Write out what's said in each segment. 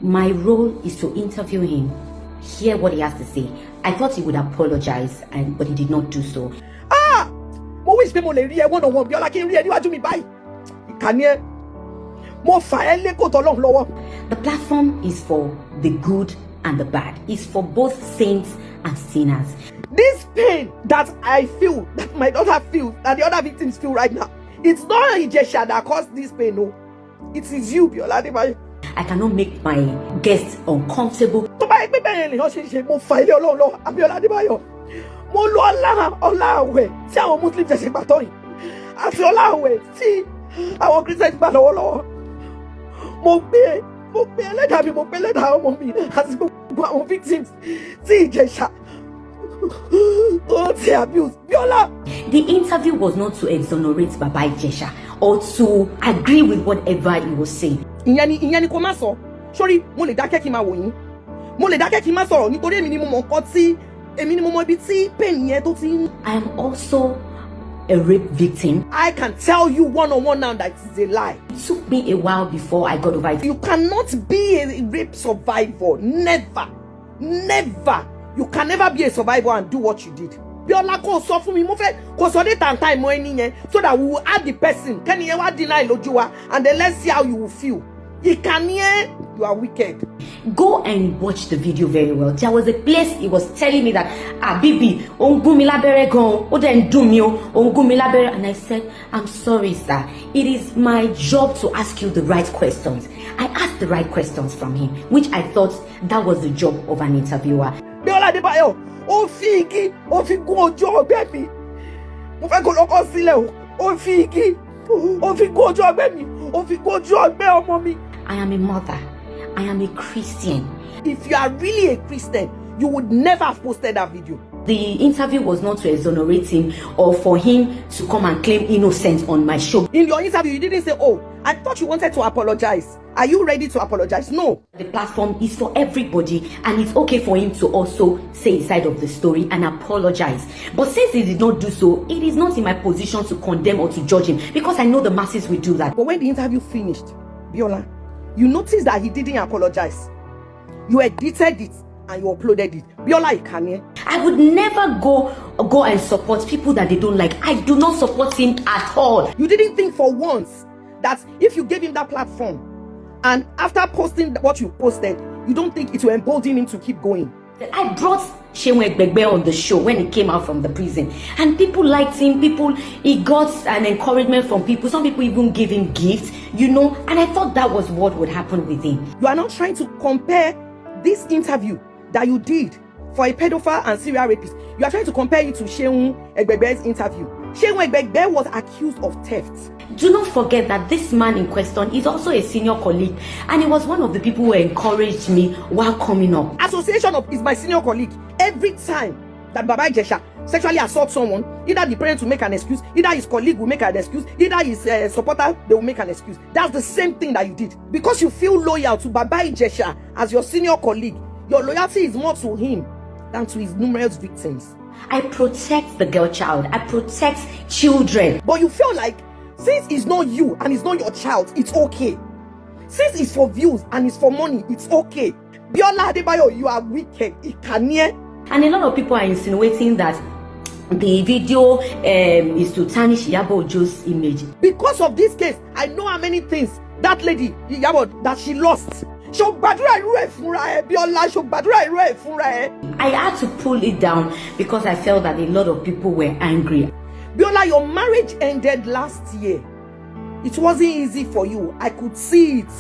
My role is to interview him, hear what he has to say. I thought he would apologize, but he did not do so. Mo wish pé mo lè rí ẹ one-on-one Biola kí n rí ẹ níwájú mi báyìí. Ìkànnì ẹ. Mo fà ẹ́ lẹ́kọ̀ọ́ tọ́lọ́run lọ́wọ́. The platform is for the good and the bad. It's for both saints and sinners. This pain that I feel, that my daughter feels, that the other victims feel right now, it's not Ijesha that caused this pain, no. It is you, Biola Adebayo. I cannot make my guests uncomfortable. Tó bá yẹ pé bẹ́ẹ̀ ni wọ́n ṣe mo fà ilé Ọlọ́run lọ, Biola Adebayo. Mo lo ọlá àwẹ̀ tí àwọn Muslim ṣẹ̀ṣẹ̀ gbà tán yìí. Àti ọlá àwẹ̀ tí àwọn Christian gbà lọ́wọ́lọ́wọ́. Mo gbé ẹlẹ́dàá mi, mo gbé ẹlẹ́dàá ọmọ mi àti gbogbo àwọn victims tí Ijesha abuse. Biola. The interview was not to exonerate Baba Ijesha or to agree with whatever he was saying. Ìyẹn ni kò má sọ. Sorry, mo lè dákẹ́ kí n máa wò yín. Mo lè dákẹ́ kí n má sọ̀rọ̀ nítorí èmi ni mo mọ nǹkan tí èmi ni mo mọ ibi tí pain yẹn tó ti ń. I am also a rape victim. I can tell you one-on-one now that it's a lie. It took me a while before I got over it. You cannot be a rape survivor. Never. Never. You can never be a survivor and do what you did. Biola kò sọ fún mi mo fẹ́ kò sọ date and time mo ẹni yẹn so that we will add the person. Kẹ́ni yẹn wá deny lójú wa and then let's see how you will feel. Ìkànnì ẹ, you are wicked. Go and watch the video very well. There was a place he was telling me that Bibi, ó ń gún mi lábẹ́rẹ́ gan, ó dẹ̀ ń dùn mí o, ó ń gún mi lábẹ́rẹ́, and I said, I'm sorry, sir. It is my job to ask you the right questions. I asked the right questions from him, which I thought that was the job of an interviewer. Biola Adebayo, ó fi igi, ó fi gún ojú ọgbẹ́ mi. Mo fẹ́ kó lọ́kọ́ sílẹ̀ o. Ó fi igi, ó fi gún ojú ọgbẹ́ mi, ó fi gún ojú ọgbẹ́ ọmọ mi. I am a mother. I am a Christian. If you are really a Christian, you would never have posted that video. The interview was not to exonerate him or for him to come and claim innocence on my show. In your interview, you didn't say, oh, I thought you wanted to apologize. Are you ready to apologize? No. The platform is for everybody, and it's okay for him to also say his side of the story and apologize. But since he did not do so, it is not in my position to condemn or to judge him, because I know the masses will do that. But when the interview finished, Biola, you noticed that he didn't apologize. You edited it and you uploaded it. Biola Ikanye. I would never go and support people that they don't like. I do not support him at all. You didn't think for once that if you gave him that platform and after posting what you posted, you don't think it will embolden him to keep going? I brought Seun Egbegbe on the show when he came out from the prison, and people liked him. He got an encouragement from people. Some people even gave him gifts, and I thought that was what would happen with him. You are not trying to compare this interview that you did for a pedophile and serial rapist. You are trying to compare it to Seun Egbegbe's interview. Seun Egbegbe was accused of theft. Do not forget that this man in question is also a senior colleague, and he was one of the people who encouraged me while coming up. Association is my senior colleague. Every time that Baba Ijesha sexually assaults someone, either the parent will make an excuse, either his colleague will make an excuse, either his supporter, they will make an excuse. That's the same thing that you did. Because you feel loyal to Baba Ijesha as your senior colleague, your loyalty is more to him than to his numerous victims. I protect the girl child. I protect children. But you feel like since it's not you and it's not your child, it's okay. Since it's for views and it's for money, it's okay. Biola Adebayo, you are wicked. Ikanye. And a lot of people are insinuating that the video is to tarnish Iyabo Ojo's image. Because of this case, I know how many things that lady, Iyabo, that she lost. I had to pull it down because I felt that a lot of people were angry. Biola, your marriage ended last year. It wasn't easy for you. I could see it.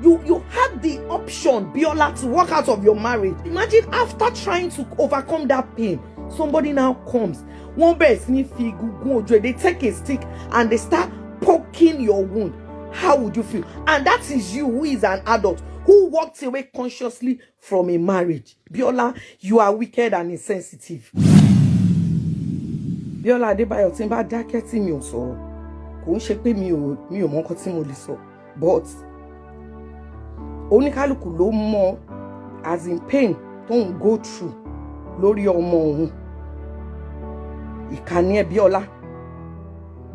You had the option, Biola, to walk out of your marriage. Imagine after trying to overcome that pain, somebody now comes. They take a stick and they start poking your wound. How would you feel? And that is you, who is an adult, who walked away consciously from a marriage. Biola, you are wicked and insensitive. Biola Adebayo, tí n bá dákẹ́ tí mi ò sọ̀rọ̀, kò ń ṣe pé mi ò mọ nǹkan tí mo lè sọ, but oníkálùkù ló mọ as in pain tó ń go through lórí ọmọ òun. Ìkà ni ẹ́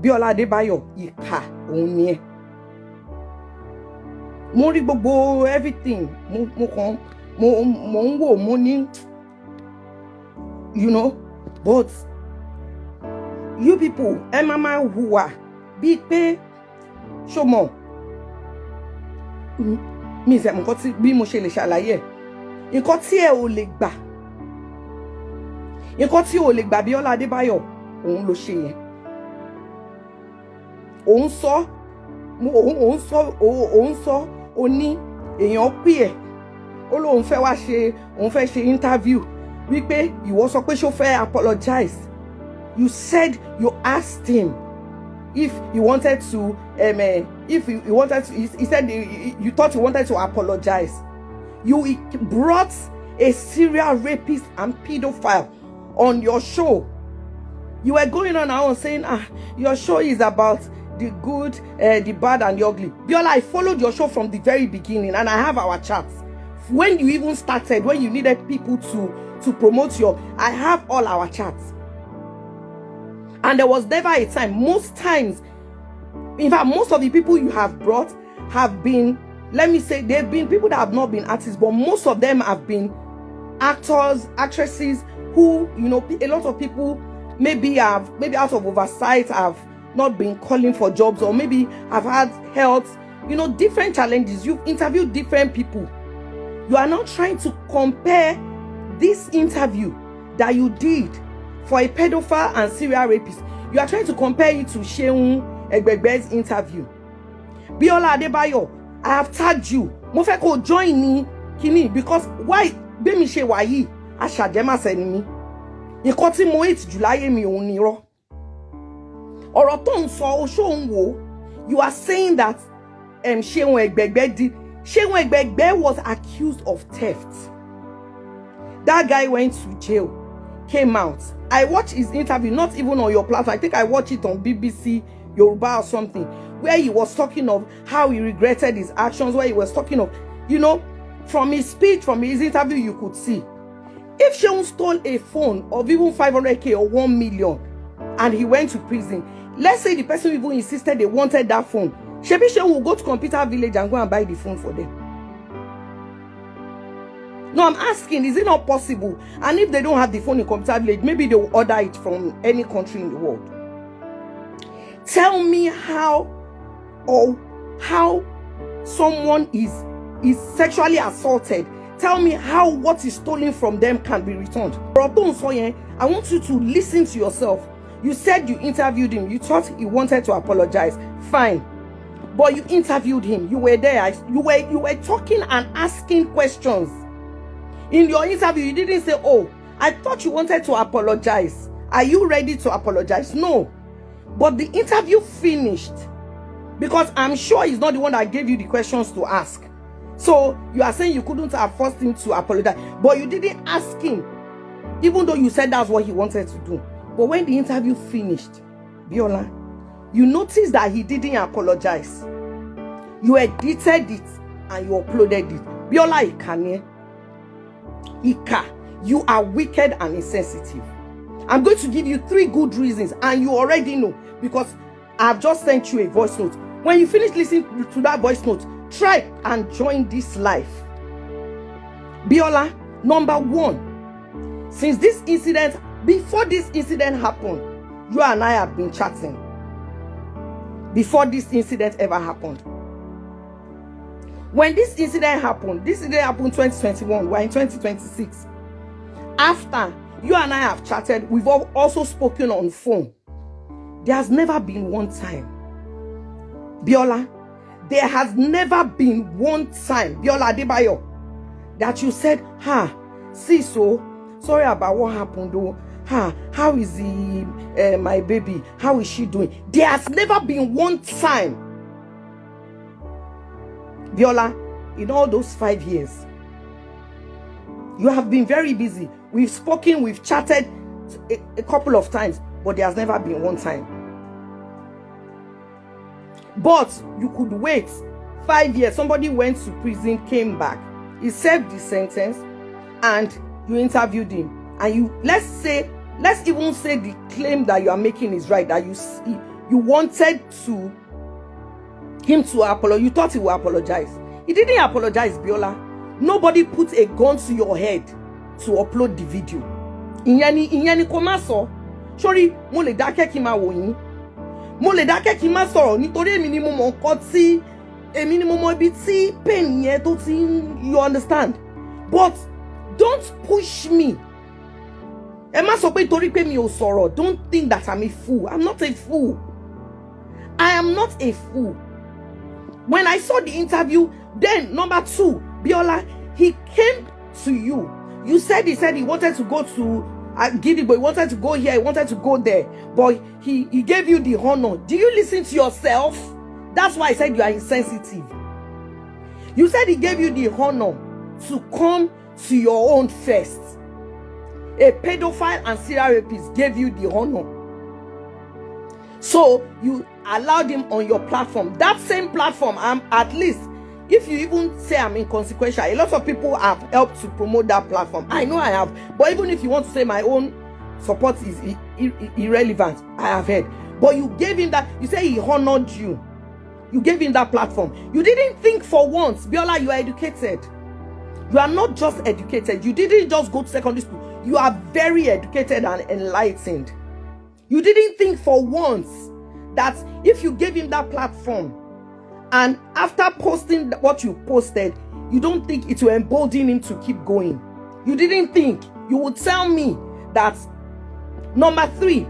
Biola Adebayo, ìkà òun ni ẹ́. mo rí gbogbo everything mo ń wò mo ní, you know, but you people ẹ máa máa hùwà bíi pé ṣó mọ̀ mi ìfẹ́ nǹkan tí bí mo ṣe lè ṣàlàyé ẹ̀, nǹkan tí ẹ ò lè gbà, nǹkan tí ò lè gbà Bíọ́lá Adébáyọ̀ òun ló ṣe yẹn. Òun sọ ó ní èèyàn pè ẹ́ ó lóun fẹ́ wá ṣe òun fẹ́ ṣe interview wípé ìwọ sọ pé ṣó fẹ́ apologize. You said you asked him if he wanted to he said you thought he wanted to apologize. You brought a serial rapist and pedophile on your show. You were going on and on saying, your show is about the good, the bad, and the ugly. Biola, I followed your show from the very beginning, and I have our chats. When you even started, when you needed people to promote I have all our chats. And there was never a time, most times, in fact, most of the people you have brought have been, let me say, they've been people that have not been artists, but most of them have been actors, actresses who, you know, a lot of people maybe out of oversight have not been calling for jobs, or maybe have had health, you know, different challenges. You've interviewed different people. You are not trying to compare this interview that you did for a pedophile and serial rapist. You are trying to compare it to Seun Egbegbe's interview. Biola Adebayo, I have tagged you. Mo fẹ́ kó join ní kíní, because why bí mi ṣe wà yìí aṣàjẹmásẹ ni mi. Nǹkan tí mo hate jù láyé mi òun ni irọ́. Ọ̀rọ̀ tó ń sọ oṣó ń wò. You are saying that Seun Egbegbe did. Seun Egbegbe was accused of theft. That guy went to jail, came out. I watched his interview, not even on your platform. I think I watched it on BBC Yoruba or something, where he was talking of how he regretted his actions, where he was talking of, you know, from his speech, from his interview, you could see. If Seun stole a phone of even 500K or 1 million and he went to prison, let's say the person even insisted they wanted that phone, Shebi Seun will go to Computer Village and go and buy the phone for them. No, I'm asking, is it not possible? And if they don't have the phone in Computer Village, maybe they will order it from any country in the world. Tell me how someone is sexually assaulted. Tell me how what is stolen from them can be returned. I want you to listen to yourself. You said you interviewed him. You thought he wanted to apologize. Fine. But you interviewed him. You were there. You were talking and asking questions. In your interview, you didn't say, oh, I thought you wanted to apologize. Are you ready to apologize? No. But the interview finished. Because I'm sure he's not the one that gave you the questions to ask. So you are saying you couldn't have forced him to apologize. But you didn't ask him. Even though you said that's what he wanted to do. But when the interview finished, Biola, you noticed that he didn't apologize. You edited it and you uploaded it. Biola Ikane, Ika, you are wicked and insensitive. I'm going to give you 3 good reasons, and you already know, because I've just sent you a voice note. When you finish listening to that voice note, try and join this live. Biola, number 1, since this incident, before this incident happened, you and I have been chatting. Before this incident ever happened. When this incident happened 2021, we're in 2026. After you and I have chatted, we've also spoken on phone. There has never been one time, Biola, there has never been one time, Biola Adebayo, that you said, see, so sorry about what happened though. How is my baby? How is she doing? There has never been one time, Biola, in all those 5 years. You have been very busy. We've spoken, we've chatted a couple of times, but there has never been one time. But you could wait 5 years. Somebody went to prison, came back. He served the sentence, and you interviewed him. And let's even say the claim that you are making is right, that you wanted him to apologize. You thought he would apologize. He didn't apologize, Biola. Nobody put a gun to your head to upload the video. Ìyẹn ni kò má sọ. Sorry, mo lè dákẹ́ kí n máa wò yín. Mo lè dákẹ́ kí n má sọ̀rọ̀ nítorí èmi ni mo mọ nǹkan tí èmi ni mo mọ ibi tí pain yẹn tó ti you understand. But don't push me. Ẹ má sọ pé torí pé mi ò sọ̀rọ̀. Don't think that I'm a fool. I'm not a fool. I am not a fool. When I saw the interview, then number 2, Biola, he came to you. You said he wanted to go to Gidigbo, he wanted to go here, he wanted to go there, but he gave you the honor. Do you listen to yourself? That's why I said you are insensitive. You said he gave you the honor to come to your own first. A pedophile and serial rapist gave you the honor. So you allowed him on your platform. That same platform, at least, if you even say I'm inconsequential, a lot of people have helped to promote that platform. I know I have. But even if you want to say my own support is irrelevant, I have heard. But you gave him that. You say he honored you. You gave him that platform. You didn't think for once. Biola, you are educated. You are not just educated. You didn't just go to secondary school. You are very educated and enlightened. You didn't think for once that if you gave him that platform and after posting what you posted, you don't think it will embolden him to keep going. You didn't think. You would tell me that number 3,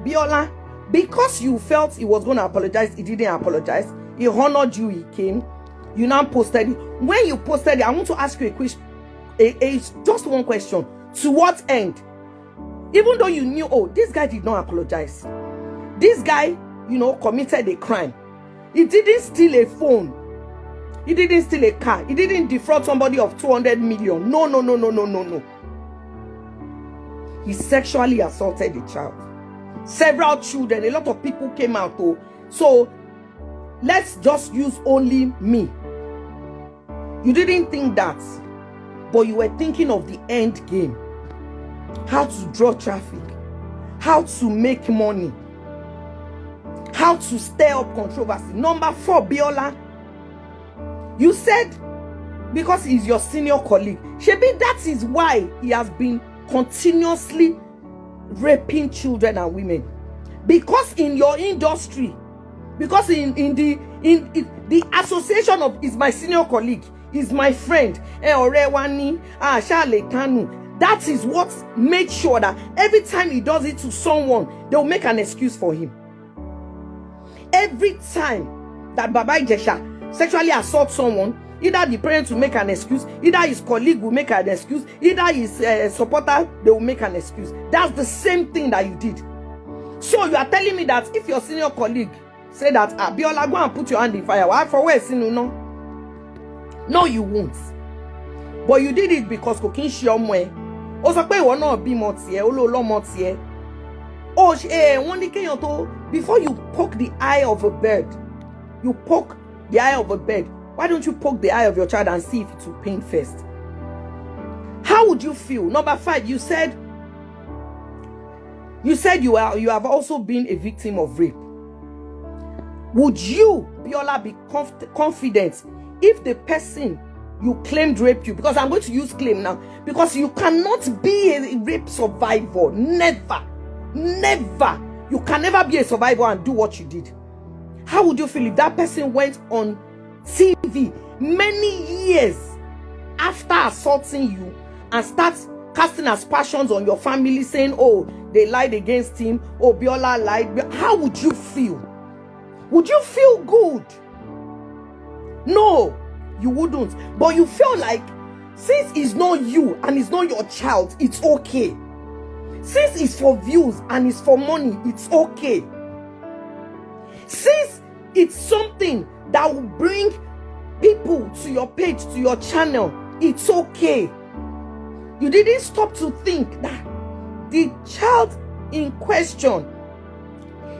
Biola, because you felt he was going to apologize, he didn't apologize. He honored you, he came. You now posted it. When you posted it, I want to ask you a question. Just one question. To what end? Even though you knew, oh, this guy did not apologize. This guy, committed a crime. He didn't steal a phone. He didn't steal a car. He didn't defraud somebody of 200 million. No. He sexually assaulted a child. Several children, a lot of people came out. So let's just use only me. You didn't think that, but you were thinking of the end game. How to draw traffic, how to make money, how to stir up controversy. Number 4, Biola, you said because he's your senior colleague, Shebi, that is why he has been continuously raping children and women. Because in your industry, because in the association of is my senior colleague, is my friend, that is what made sure that every time he does it to someone, they'll make an excuse for him. Every time that Baba Ijesha sexually assaults someone, either the parents will make an excuse, either his colleague will make an excuse, either his supporter, they will make an excuse. That's the same thing that you did. So you are telling me that if your senior colleague say that, Biola, go and put your hand in fire, why for where sin no? No, you won't. But you did it because cooking shiomwe. O sọ pé ìwọ náà bímọ tiẹ̀, ó lọ lọ́mọ tiẹ̀. Oh, wọ́n ní kéèyàn tó, before you poke the eye of a bird, you poke the eye of a bird. Why don't you poke the eye of your child and see if it will pain first? How would you feel? Number 5, you said you have also been a victim of rape. Would you, Biola, be confident if the person you claimed raped you? Because I'm going to use claim now. Because you cannot be a rape survivor. Never. You can never be a survivor and do what you did. How would you feel if that person went on TV many years after assaulting you and starts casting aspersions on your family, saying, oh, they lied against him, oh, Biola lied? How would you feel? Would you feel good? No, you wouldn't. But you feel like, since it's not you and it's not your child, it's okay. Since it's for views and it's for money, it's okay. Since it's something that will bring people to your page, to your channel, it's okay. You didn't stop to think that the child in question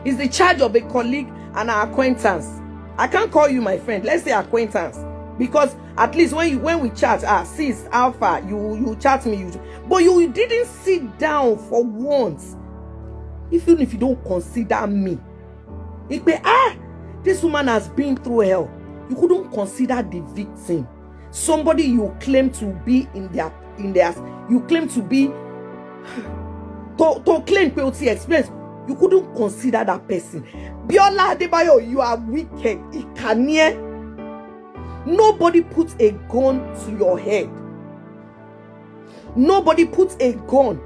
is the child of a colleague and an acquaintance. I can't call you my friend. Let's say acquaintance. Because at least when we chat, sis, alpha, you chat me. But you didn't sit down for once. Even if you don't consider me. This woman has been through hell. You couldn't consider the victim. Somebody you claim to be in their you claim to be to claim guilty experience. You couldn't consider that person. Biola Adebayo, you are wicked. Ikanie. Nobody puts a gun to your head. Nobody puts a gun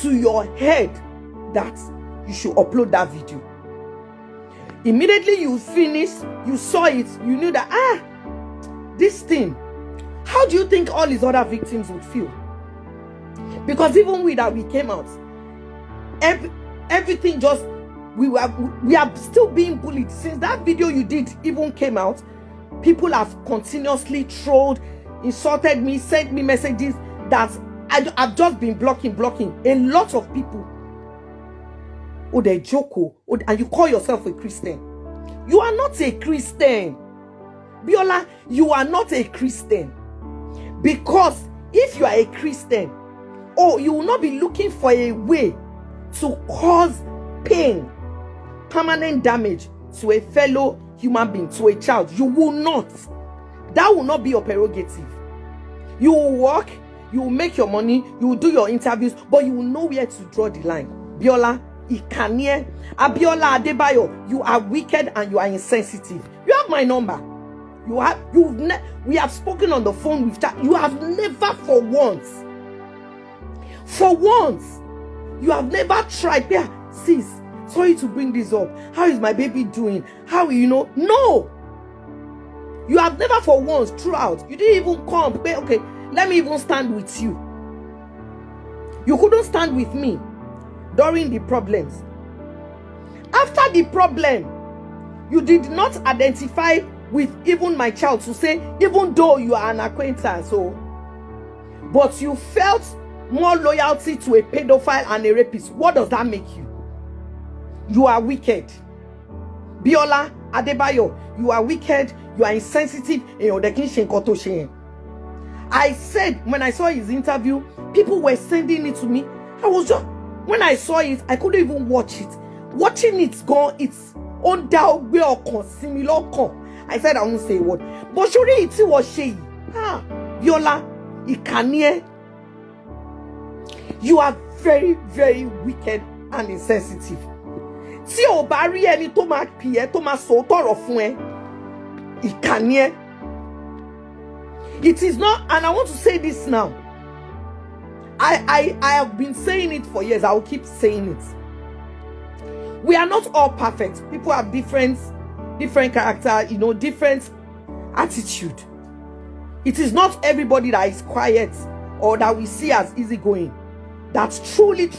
to your head that you should upload that video. Immediately you finished, you saw it, you knew that, this thing, how do you think all his other victims would feel? Because even with that, we came out, everything just, we are still being bullied. Since that video you did even came out, people have continuously trolled, insulted me, sent me messages that I've just been blocking. A lot of people. Oh, they joke. And you call yourself a Christian. You are not a Christian. Biola, you are not a Christian. Because if you are a Christian, you will not be looking for a way to cause pain, permanent damage to a fellow human being, to a child. You will not. That will not be your prerogative. You will work, you will make your money, you will do your interviews, but you will know where to draw the line. Biola, Ikanie, Abiola Adebayo, you are wicked and you are insensitive. You have my number. We have spoken on the phone with that. You have never for once, you have never tried. Yeah, sis, sorry to bring this up. How is my baby doing? How, No. You have never for once throughout. You didn't even come. Okay, let me even stand with you. You couldn't stand with me during the problems. After the problem, you did not identify with even my child to say, even though you are an acquaintance, but you felt more loyalty to a pedophile and a rapist. What does that make you? You are wicked. Biola Adebayo, you are wicked, you are insensitive, I said, when I saw his interview, people were sending it to me. When I saw it, I couldn't even watch it. Watching it's on down where I said I won't say a word. But surely it was she. Biola, Ikanie, you are very, very wicked and insensitive. Tí o bá rí ẹni tó máa pè ẹ́ tó máa sọ tọ̀rọ̀ fún ẹ, Ikanie. It is not, and I want to say this now. I have been saying it for years. I will keep saying it. We are not all perfect. People have different character, different attitude. It is not everybody that is quiet or that we see as easygoing. That's truly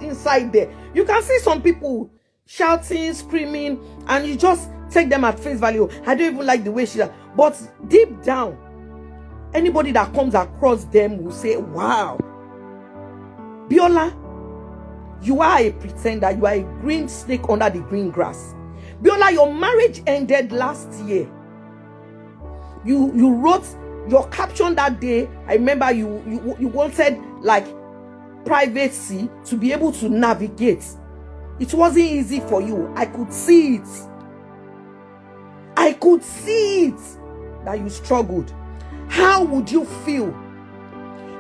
inside there. You can see some people shouting, screaming, and you just take them at face value. I don't even like the way she does. But deep down, anybody that comes across them will say, wow, Biola, you are a pretender. You are a green snake under the green grass. Biola, your marriage ended last year. You wrote your caption that day. I remember you wanted like privacy to be able to navigate. It wasn't easy for you. I could see it. That you struggled. How would you feel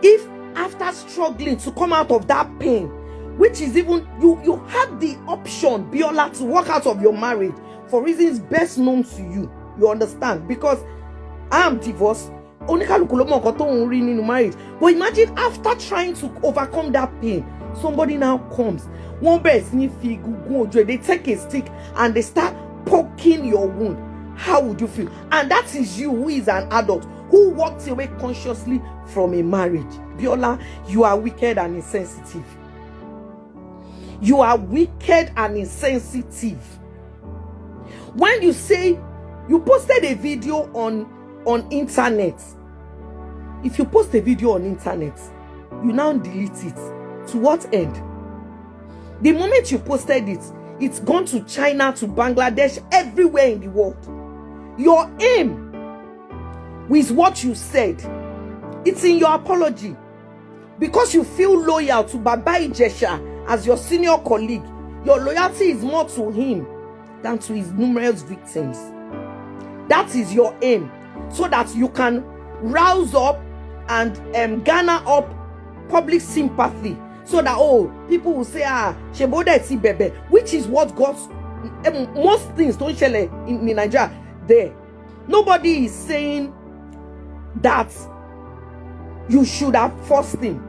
if after struggling to come out of that pain, which is even you had the option, Biola, to walk out of your marriage for reasons best known to you. You understand? Because I am divorced. But imagine after trying to overcome that pain, somebody now comes. They take a stick and they start poking your wound. How would you feel? And that is you, who is an adult, who walked away consciously from a marriage. Biola, you are wicked and insensitive. You are wicked and insensitive. When you say you posted a video on internet, if you post a video on internet, you now delete it. To what end? The moment you posted it, it's gone to China, to Bangladesh, everywhere in the world. Your aim with what you said, it's in your apology. Because you feel loyal to Baba Ijesha as your senior colleague, your loyalty is more to him than to his numerous victims. That is your aim, so that you can rouse up and garner up public sympathy, so that people will say shebode si bebe, which is what God's most things don't share in Nigeria there. Nobody is saying that you should have forced him,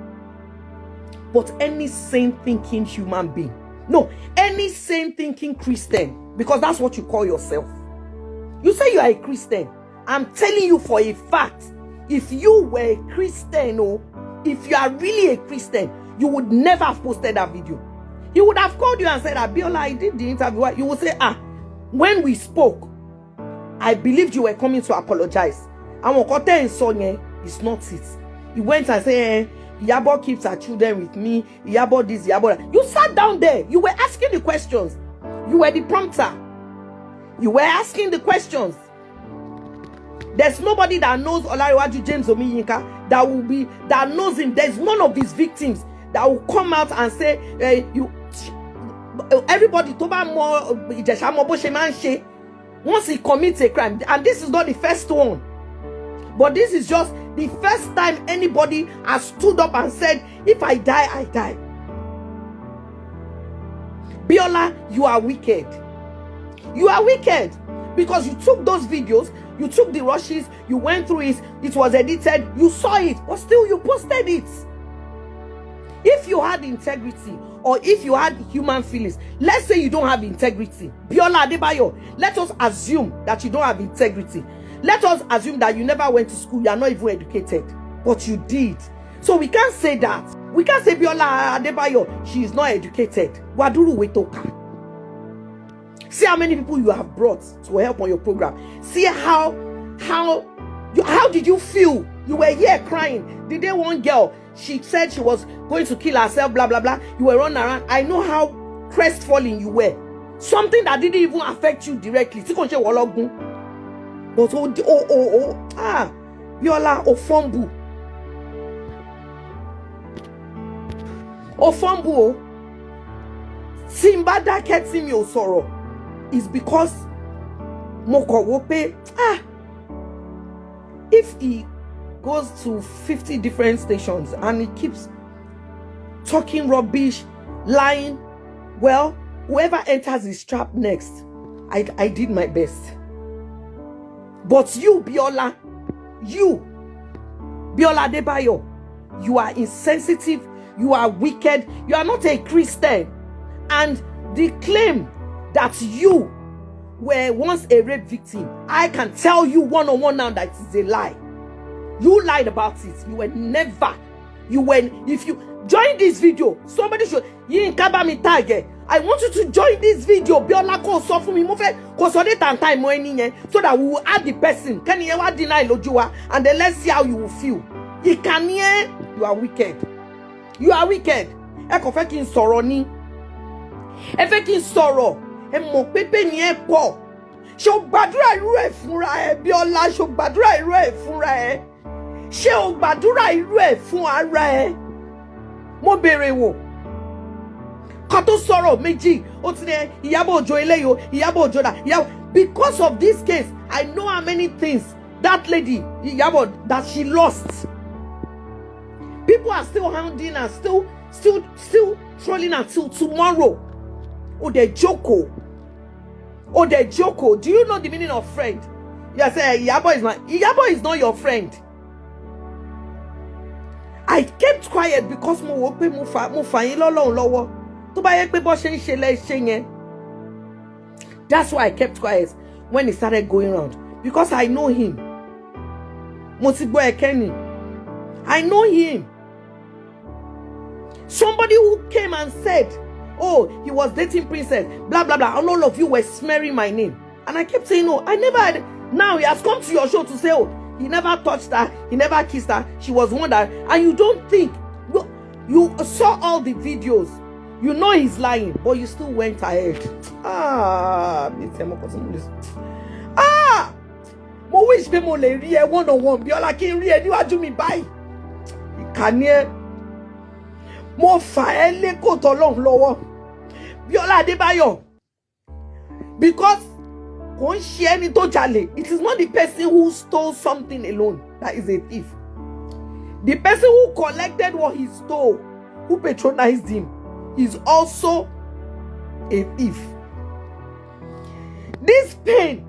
but any sane thinking human being, no, any sane thinking Christian, because that's what you call yourself. You say you are a Christian. I'm telling you for a fact, if you were a Christian, if you are really a Christian, you would never have posted that video. He would have called you and said, Biola, I did the interview. You would say, when we spoke, I believed you were coming to apologize. And what is not it. He went and said, Yabo keeps her children with me. Yabo this, Yabo that. You sat down there. You were asking the questions. You were the prompter. You were asking the questions. There's nobody that knows Olariwaju James Omiyinka that knows him. There's none of his victims that will come out and say, everybody toba mo Ijesha mo bo se man se once he commits a crime. And this is not the first one, but this is just the first time anybody has stood up and said, if I die, I die. Biola, you are wicked. You are wicked because you took those videos, you took the rushes, you went through it, it was edited, you saw it, but still you posted it. If you had integrity, or if you had human feelings, let's say you don't have integrity, Biola Adebayo, let us assume that you don't have integrity. Let us assume that you never went to school, you are not even educated, but you did. So we can't say that. We can't say Biola Adebayo, she is not educated. Waduru Wetoka. See how many people you have brought to help on your program. See how did you feel? You were here crying. The day one girl, she said she was going to kill herself, blah, blah, blah. You were running around. I know how crestfallen you were. Something that didn't even affect you directly. But Biola Ofombu. Ofombu. Simba daketi mi osoro. Is because Moko Wope, if he goes to 50 different stations and he keeps talking rubbish, lying, well, whoever enters his trap next, I did my best. But you, Biola Adebayo, you are insensitive, you are wicked, you are not a Christian. And the claim that you were once a rape victim, I can tell you one-on-one now that it's a lie. You lied about it. You were never. If you join this video, somebody should. I want you to join this video. Biola ko so fún mi mo fẹ́ ko so date and time mo eni yen so that we will add the person. Can you ever deny lojuwa? And then let's see how you will feel. You are wicked. You are wicked. E ko fẹ́ kí n sọ̀rọ̀ ni. E fẹ́ kí n sọ̀rọ̀. E mo pepe ni e po. Ṣé o gbàdúrà irú ẹ̀ fúnra ẹ Biola? Ṣé o gbàdúrà irú ẹ̀ fúnra ẹ? Ṣé o gbàdúrà irú ẹ̀ fún ara ẹ? Mo bèrè wò. Ká tó sọ̀rọ̀ méjì, ó ti ní Ìyábọ̀ Òjó eléyìí, Ìyábọ̀ Òjó dà. Because of this case, I know how many things that lady Ìyábọ̀ that she lost. People are still hounding and still trolling until tomorrow. Ode Joko. Do you know the meaning of friend? You say Ìyábọ̀ is not your friend. I kept quiet because mo wò pé mo fà yín lọ́lọ́run lọ́wọ́. Tó bá yẹ pé bó ṣe ń ṣe lẹ ṣe yẹn. That's why I kept quiet when he started going around, because I know him. Mo ti gbọ́ Ekeni. I know him. Somebody who came and said, oh, he was dating Princess, blah, blah, blah, and all of you were smearing my name. And I kept saying, no, I never had. Now he has come to your show to say, oh, he never touched her, he never kissed her, she was one that, and you don't think, you saw all the videos, you know he's lying, but you still went ahead. Mo wish pé mo lè rí ẹ one-on-one, Biola kí n rí ẹ níwájú mi báyìí. Ìkànnì ẹ. Mo fà ẹ́ lé kòtò Ọlọ́run lọ́wọ́. Biola Adebayo. Because It is not the person who stole something alone that is a thief. The person who collected what he stole, who patronized him, is also a thief. This pain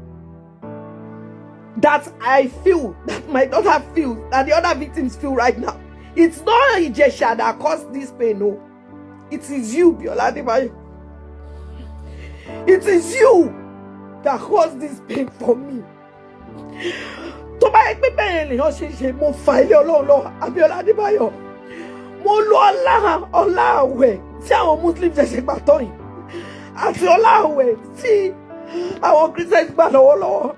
that I feel, that my daughter feels, that the other victims feel right now, it's not Ijesha that caused this pain, no. It is you, Biola. It is you that caused this pain for me. Tó bá yẹ pé bẹ́ẹ̀ lèèyàn ṣe mo fa ilé Ọlọ́run lọ Abíọ́lá Adébáyọ̀, mo lo ọlá àwẹ̀ tí àwọn Muslims ṣẹ̀ṣẹ̀ gbà tán yìí àti ọlá àwẹ̀ tí àwọn Christians gbà lọ́wọ́lọ́wọ́.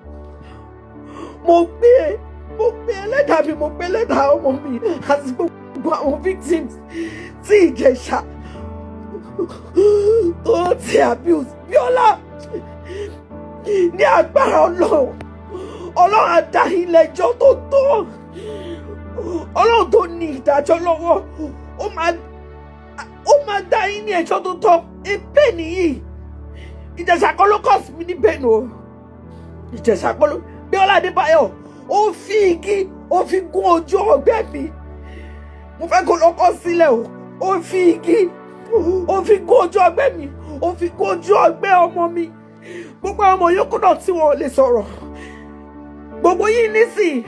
Mo gbé ẹlẹ́dàá mi, mo gbé ẹlẹ́dàá ọmọ mi àti gbogbo àwọn victims tí Ìjẹ̀ṣà tó ti abuse. Bíọ́lá, ní agbára Ọlọ́run á dá ilé ẹjọ́ tó tọ́. Ọlọ́run tó ní ìdájọ́ lọ́wọ́, ó máa dá yín ní ẹjọ́ tó tọ́. Èpè nìyí. Ìjẹ̀ṣà kọ́ ló cause mi ní pain o. Ìjẹ̀ṣà kọ́ ló. Bíọ́lá Adébáyọ̀, ó fi igi, ó fi gún ojú ọgbẹ́ mi. Mo fẹ́ kó lọ́kọ́ sílẹ̀ o. Ó fi igi, ó fi gún ojú ọgbẹ́ mi. Ó fi gún ojú ọgbẹ́ ọmọ mi. Gbogbo ọmọ yòókù náà tí wọn ò lè sọ̀rọ̀. Gbogbo yín nísìn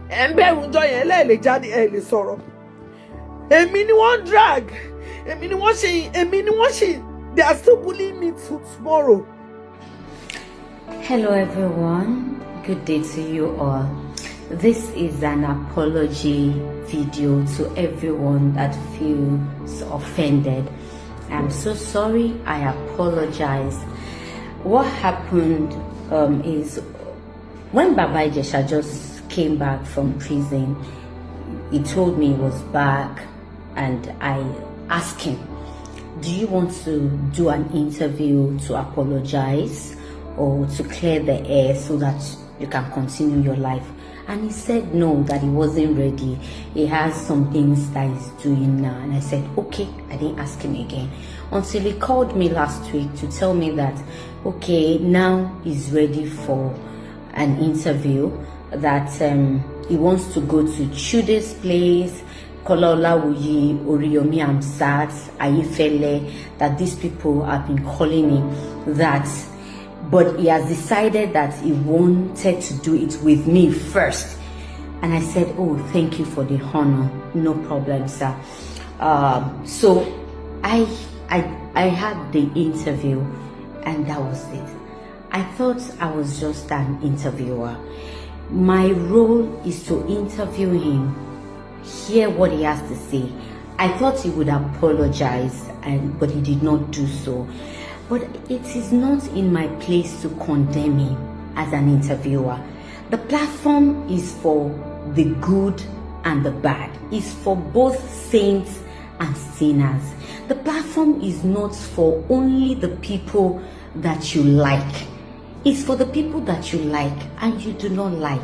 ẹ ń bẹ̀rù jọ yẹn lẹ́ẹ̀lẹ̀ jáde ẹ lè sọ̀rọ̀. Èmi ni wọ́n drag, èmi ni wọ́n ṣe, they are still bullying me till tomorrow. Hello everyone, good day to you all. This is an apology video to everyone that feels offended. I'm so sorry, I apologize. What happened is when Baba Ijesha just came back from prison, he told me he was back and I asked him, do you want to do an interview to apologize or to clear the air so that you can continue your life? And he said no, that he wasn't ready. He has some things that he's doing now. And I said, okay, I didn't ask him again. Until he called me last week to tell me that, okay, now he's ready for an interview, that he wants to go to Chude's place, Kololawuyi, Oriyomi Amsat, Ayefele, that these people have been calling me, that but he has decided that he wanted to do it with me first. And I said, oh, thank you for the honor, no problem, sir. So I had the interview and that was it. I thought I was just an interviewer. My role is to interview him, hear what he has to say. I thought he would apologize, but he did not do so. But it is not in my place to condemn him as an interviewer. The platform is for the good and the bad. It's for both saints and sinners. The platform is not for only the people that you like. It's for the people that you like and you do not like.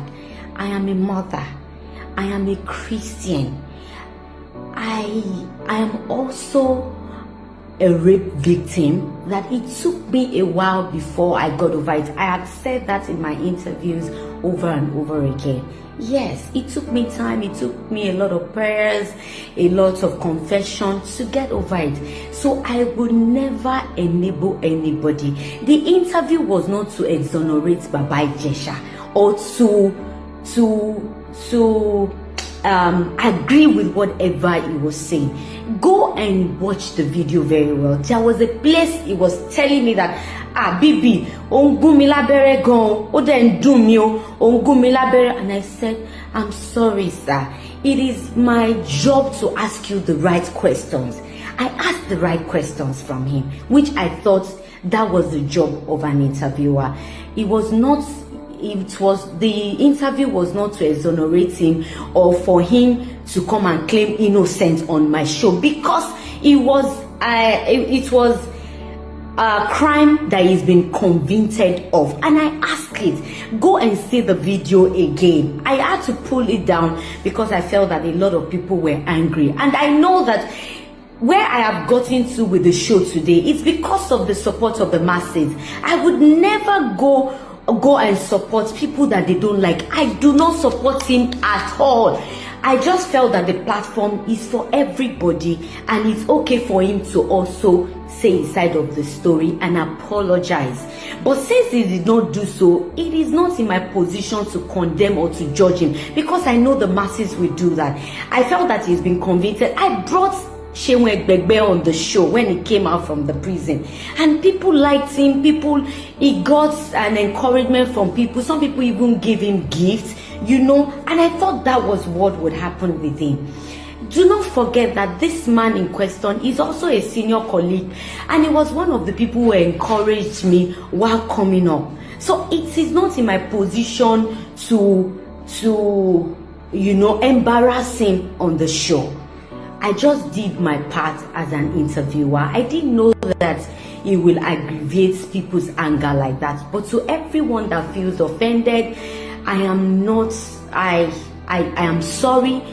I am a mother. I am a Christian. I am also a rape victim, that it took me a while before I got over it. I have said that in my interviews over and over again. Yes, it took me time, it took me a lot of prayers, a lot of confession to get over it. So I would never enable anybody. The interview was not to exonerate Baba Ijesha or to agree with whatever he was saying. Go and watch the video very well. There was a place he was telling me that Bibi, ongumi labere gan, o den dun mi o, ongumi labere, and I said, I'm sorry, sir. It is my job to ask you the right questions. I asked the right questions from him, which I thought that was the job of an interviewer. The interview was not to exonerate him or for him to come and claim innocence on my show, because it was a crime that he's been convicted of. And I asked it, go and see the video again. I had to pull it down because I felt that a lot of people were angry, and I know that where I have gotten to with the show today, it's because of the support of the masses. I would never go and support people that they don't like. I do not support him at all. I just felt that the platform is for everybody, and it's okay for him to also say his side of the story and apologize. But since he did not do so, it is not in my position to condemn or to judge him, because I know the masses will do that. I felt that he's been convicted. I brought Shewe Gbegbe on the show when he came out from the prison, and people liked him. He got an encouragement from people. Some people even gave him gifts, and I thought that was what would happen with him. Do not forget that this man in question is also a senior colleague, and he was one of the people who encouraged me while coming up. So it is not in my position to embarrass him on the show. I just did my part as an interviewer. I didn't know that it will aggravate people's anger like that. But to everyone that feels offended, I am sorry.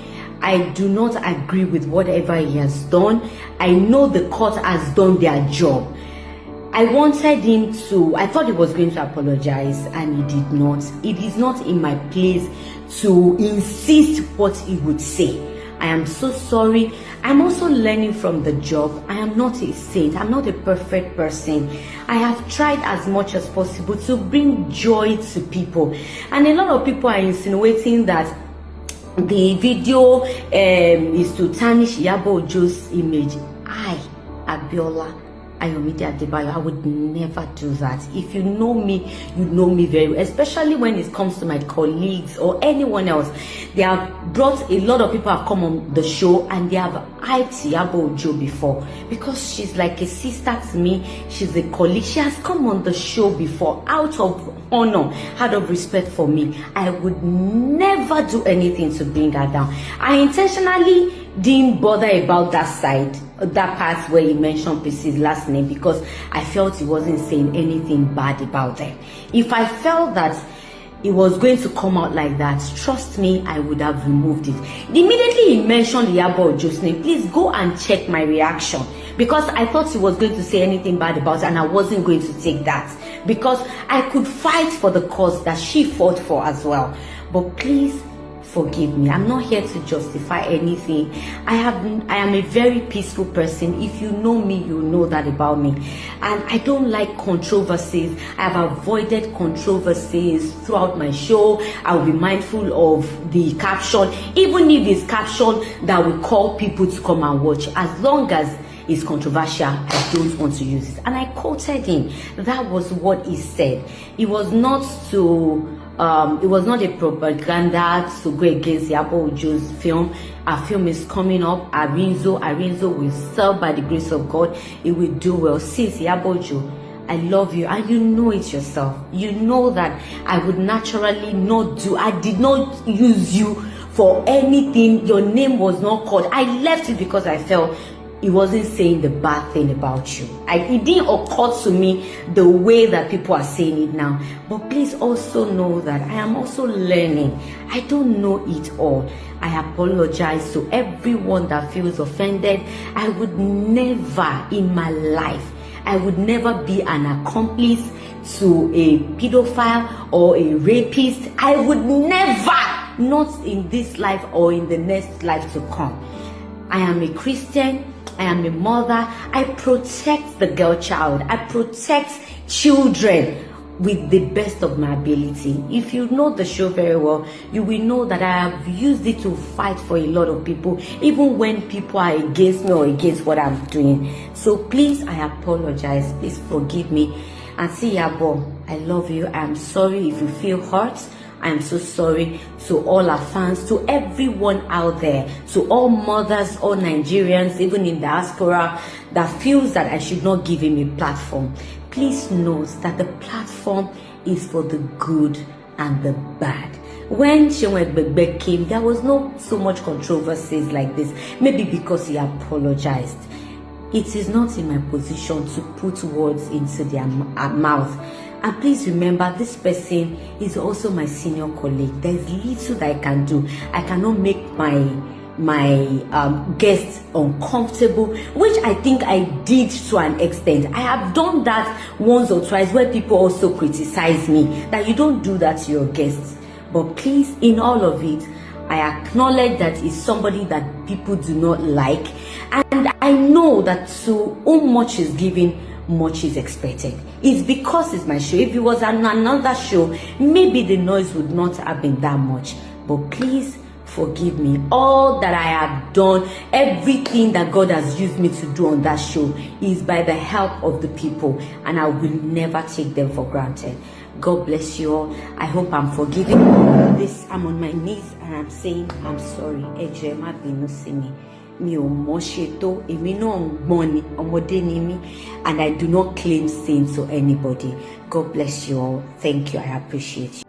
I do not agree with whatever he has done. I know the court has done their job. I thought he was going to apologize, and he did not. It is not in my place to insist what he would say. I am so sorry. I'm also learning from the job. I am not a saint. I'm not a perfect person. I have tried as much as possible to bring joy to people. And a lot of people are insinuating that the video is to tarnish Iyabo Ojo's image. Biola, I would never do that. If you know me, you know me very well, especially when it comes to my colleagues or anyone else. They have brought, a lot of people have come on the show and they have hyped Iyabo Ojo before, because she's like a sister to me. She's a colleague. She has come on the show before out of honor, out of respect for me. I would never do anything to bring her down. I intentionally didn't bother about that part where he mentioned PC's last name, because I felt he wasn't saying anything bad about them. If I felt that it was going to come out like that, trust me, I would have removed it. Immediately he mentioned Iyabo Ojo's name, please go and check my reaction, because I thought he was going to say anything bad about it, and I wasn't going to take that, because I could fight for the cause that she fought for as well. But please forgive me. I'm not here to justify anything. I am a very peaceful person. If you know me, you know that about me. And I don't like controversies. I have avoided controversies throughout my show. I'll be mindful of the caption, even if it's caption that will call people to come and watch. As long as it's controversial, I don't want to use it. And I quoted him. That was what he said. It was not a propaganda to go against Iyabo Ojo's film. Our film is coming up. Arinzo will sell by the grace of God. It will do well. Sis Iyabo Ojo, I love you, and you know it yourself. You know that I would naturally not do. I did not use you for anything. Your name was not called. I left it because I felt he wasn't saying the bad thing about you. It didn't occur to me the way that people are saying it now. But please also know that I am also learning. I don't know it all. I apologize to everyone that feels offended. I would never in my life, I would never be an accomplice to a pedophile or a rapist. I would never, not in this life or in the next life to come. I am a Christian. I am a mother. I protect the girl child. I protect children with the best of my ability. If you know the show very well, you will know that I have used it to fight for a lot of people, even when people are against me or against what I'm doing. So please, I apologize. Please forgive me. And see, Iyabo, I love you. I'm sorry if you feel hurt. I'm so sorry to all our fans, to everyone out there, to all mothers, all Nigerians, even in diaspora, that feels that I should not give him a platform. Please note that the platform is for the good and the bad. When Shewe Gbegbe came, there was not so much controversies like this, maybe because he apologized. It is not in my position to put words into their mouth. And please remember, this person is also my senior colleague. There's little that I can do. I cannot make my my guests uncomfortable, which I think I did to an extent. I have done that once or twice where people also criticize me that you don't do that to your guests. But please, in all of it, I acknowledge that it's somebody that people do not like, and I know that to whom much is given, much is expected. It's because it's my show. If it was another show, maybe the noise would not have been that much. But please forgive me. All that I have done, everything that God has used me to do on that show is by the help of the people, and I will never take them for granted. God bless you all. I hope I'm forgiving this. I'm on my knees and I'm saying I'm sorry. Ẹ má bínú sí mi. Mi ò mọ̀ ṣe tó, èmi náà ń gbọ́n ni, ọmọdé ni mí, and I do not claim sin to anybody. God bless you all. Thank you. I appreciate you.